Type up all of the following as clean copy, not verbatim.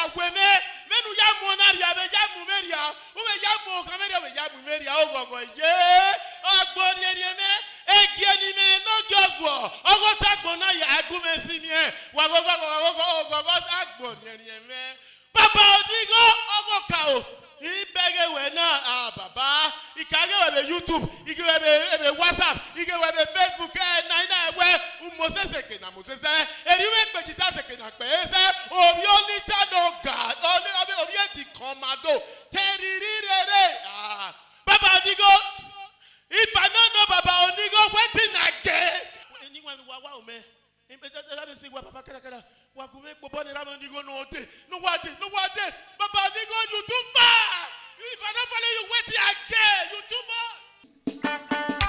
agweme menu ya monaria be ya mumeria ube ya mo kameria be ya mumeria ogogo ye agbonierieme egieni me no gyozo ogota gbona ya agumesi nie wagogo agbonierieme baba odigo ogokao ibege wena baba ikage we YouTube ikage we WhatsApp ikage we Facebook na ina ewe umoseseke na mosese eriwe pejita seke na pese obi onita no God obi eti commando teririre baba odigo if I don't know baba odigo wetin again anyone wa ome let me see what papa kala wagume bobone ramo odigo no wate baba odigo you too much. If I don't follow you wait again you too much.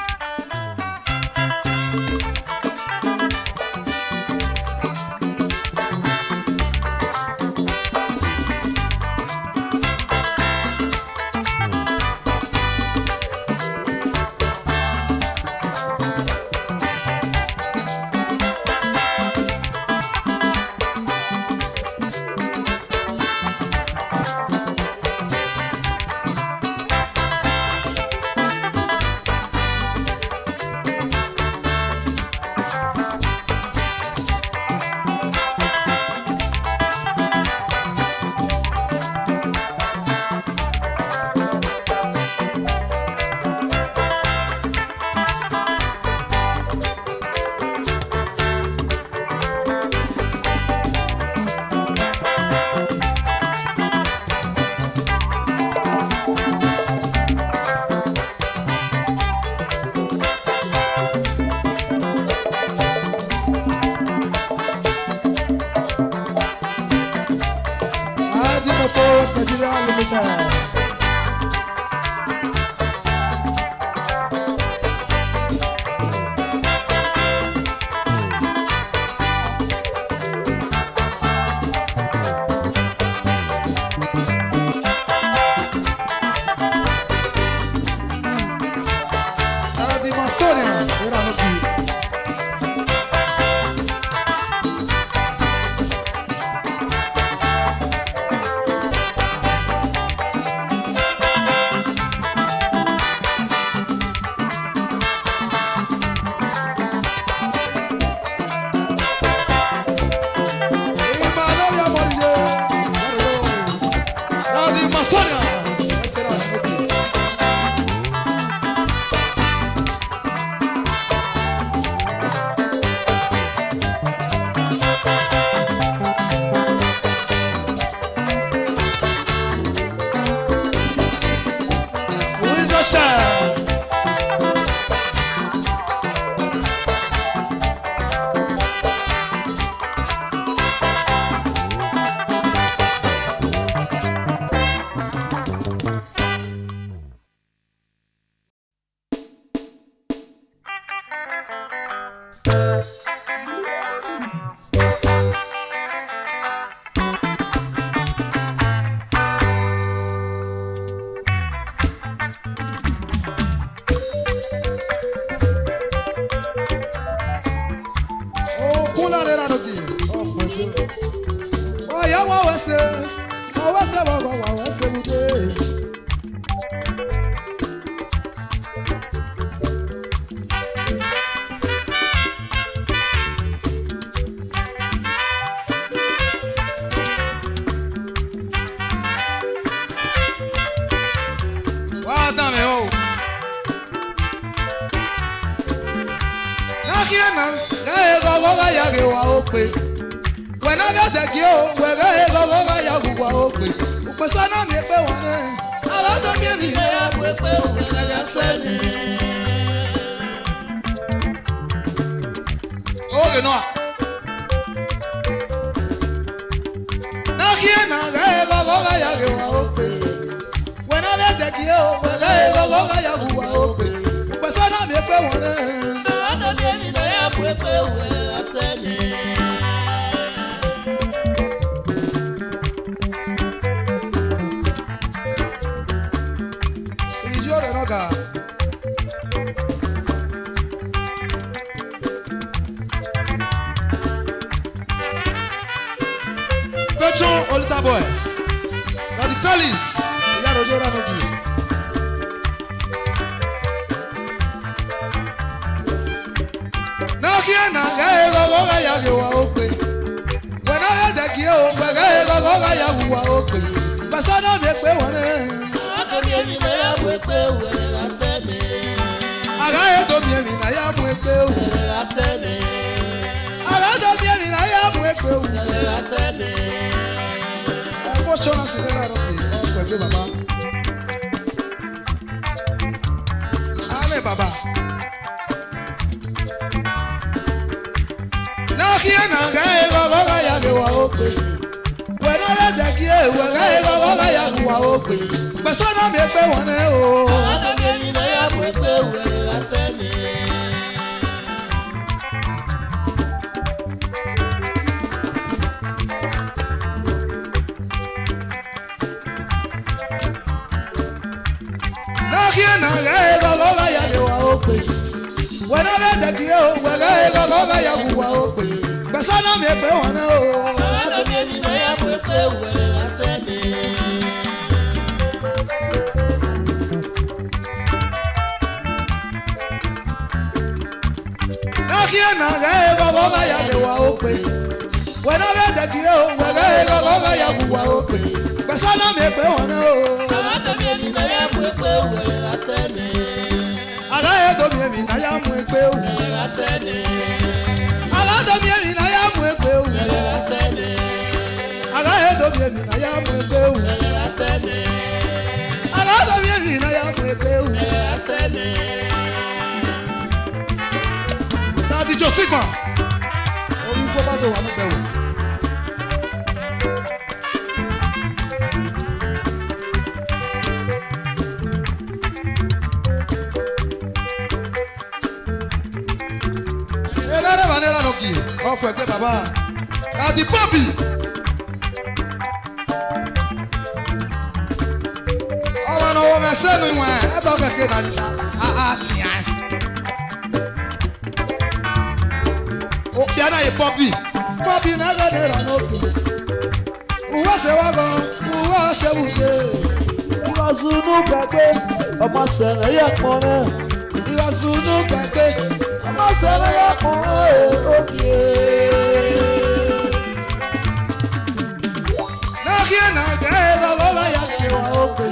John Olita Boys. Daddy Felix. Ìyá Rojo Ranogi. Nakia na gae gogo ga ya wa okwe. Wena ya de ki o gbe gae gogo ga ya wa okwe. Basana me pe wona. Ado mi emi na ya bu pe we asene. Agae do mi emi na ya mu pe o. Asene. Agae do mi emi na ya mu pe o. Asene. Mo shona sile la ro pe o pe baba. Ame baba. Nakia na gae gogo ga ya wa okwe. Wena ya de ki e we gae gogo ga ya wa okwe. Basana me pe wona o. Ado mi emi na ya bu pe we asene. Nakia na gae gogo ga ya wa okwe. Wena ya de ki e we gae gogo ga ya wa okwe. Basana me pe wona o. Ado mi emi na ya bu pe we asene. Nakia na gae gogo ga ya wa okwe. Wena ya de ki e we gae gogo ga ya wa okwe. Basana me pe wona o. Ado mi emi na ya bu pe we asene. Agae do mi emi na ya mu pe o. Asene. Agae do mi emi na ya mu pe o. Asene. Agae do mi emi na ya mu pe o. Asene. Agae do mi emi na ya mu pe o. Asene. Daddy Josigma. Orí kó bá ṣe wà níbẹ̀ wò. Eléré Vanilla Noki, ọ̀fọ̀ ẹgbẹ́ bàbá. Daddy Bobby. Ọmọ náà wọ́n mẹ́sẹ̀ nù ìwọ̀n ẹ̀ ẹ̀dọ́ kẹ̀kẹ́ náà àtìyà. Piana ye Bobby. Bobby na ga de ra Noki. Uwa se wa gan, uwa se wude. Ìwà zunu gbàgbé, ọmọ sẹ̀rẹ̀ yẹ pọ̀ rẹ̀. Ìwà zunu kẹ̀kẹ́. Ọmọ sẹ̀rẹ̀ yẹ pọ̀ rẹ̀ òkè. Nakia na ga e gogo ga ya wa okwe.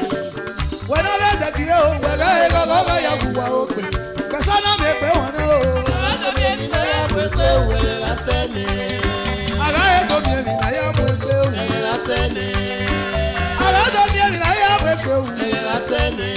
Wena be de ki o, we ga e gogo ga ya wa okwe. Basana me pe wona o. Ado mi emi na ya bu pe we asene. Agae do mi emi na ya mu pe o. Asene. Agae do mi emi na ya mu pe o. Asene.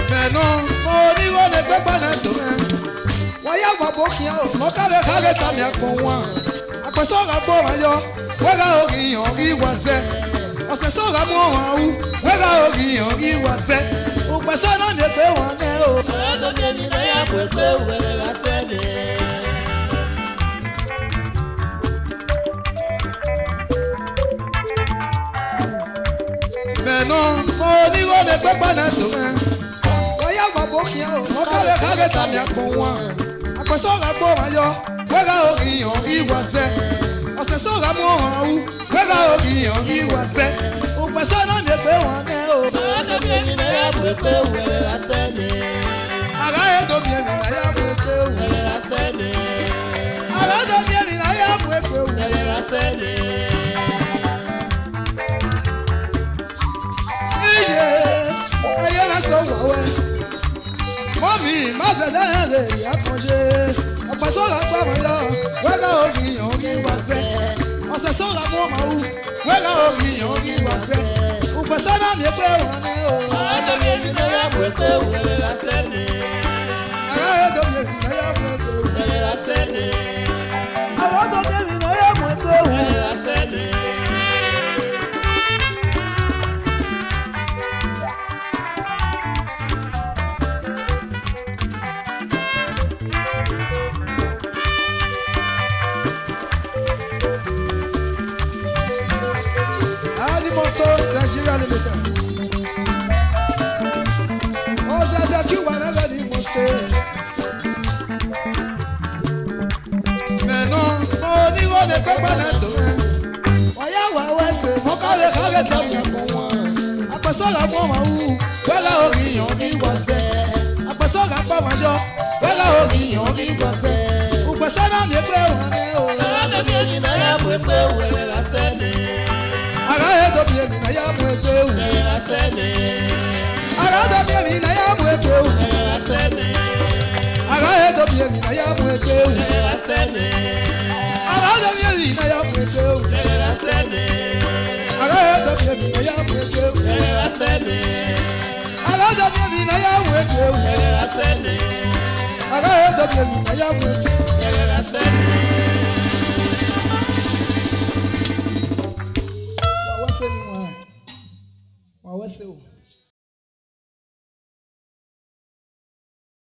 Meno, mo ni wo ne gbegba na do me. Wa ya gba bo kian o, mo ka be ka ge ta mi akon wa. Apeso ga bo ma yo, we ga ogi yan ri wa se. Ose so ga mo han u, we ga ogi yan ri wa se. O peso na mi pe won ne o. Ado mi emi na ya bu pe we asene. Meno, mo ni wo ne gbegba na do me. Wa ya gba bo kian o, mo ka be ka ge ta mi akon wa. Apeso ga bo ma yo, we ga ogi yan ri wa se. Ose so ga mo han u, we ga ogi yan ri wa se. O peso na mi pe won ne o. Ado mi emi na ya bu pe we asene. Agae do mi emi na ya mu pe o. Asene. Agae do mi emi na ya mu pe o. Asene. Iye, ẹyẹ ma sọ wọ wẹ. Mọ́mí má ṣẹ̀dá ẹ̀rẹ̀ ìyá kan ṣe. Ọ̀pẹ̀ sọ̀rọ̀ gbọ́ mọ̀ yọ, wẹ́gà ògì yàn rí wá sẹ́. Ọ̀sẹ̀ sọ̀rọ̀ mọ́ màá wù, wẹ́gà ògì yàn rí wá sẹ́. Ọ̀pẹ̀ sọ̀rọ̀ mi pé wọ́n ní o. Ado mi emi na ya bu pe we asene. Agae do mi emi na ya mu pe o. Asene. Àwọn do mi emi na ya mu pe o. Asene. Money Motors Nigeria Limited. Ozaza kiwa na gadi mose. Meno money go ne pepa na do. Oya wa wese mo kale kage tamya konwa. Apasoga mo ma u. Wela ogi yon gi wase. Apasoga pa ma jo. Wela ogi yon gi wase. Upesa na mi pe wane o. Ara mi ni na ya mwe pe wele la sene. Ara edo mi na ya mwe pe wele la sene. Ara edo mi na ya mwe pe wele la sene. Ara edo mi na ya mwe pe wele la sene. Ara edo mi na ya mwe pe wele la sene. Ara edo mi na ya mwe pe wele la sene. Ara edo mi na ya mwe pe wele la sene. Ara edo mi na ya mwe pe wele la sene.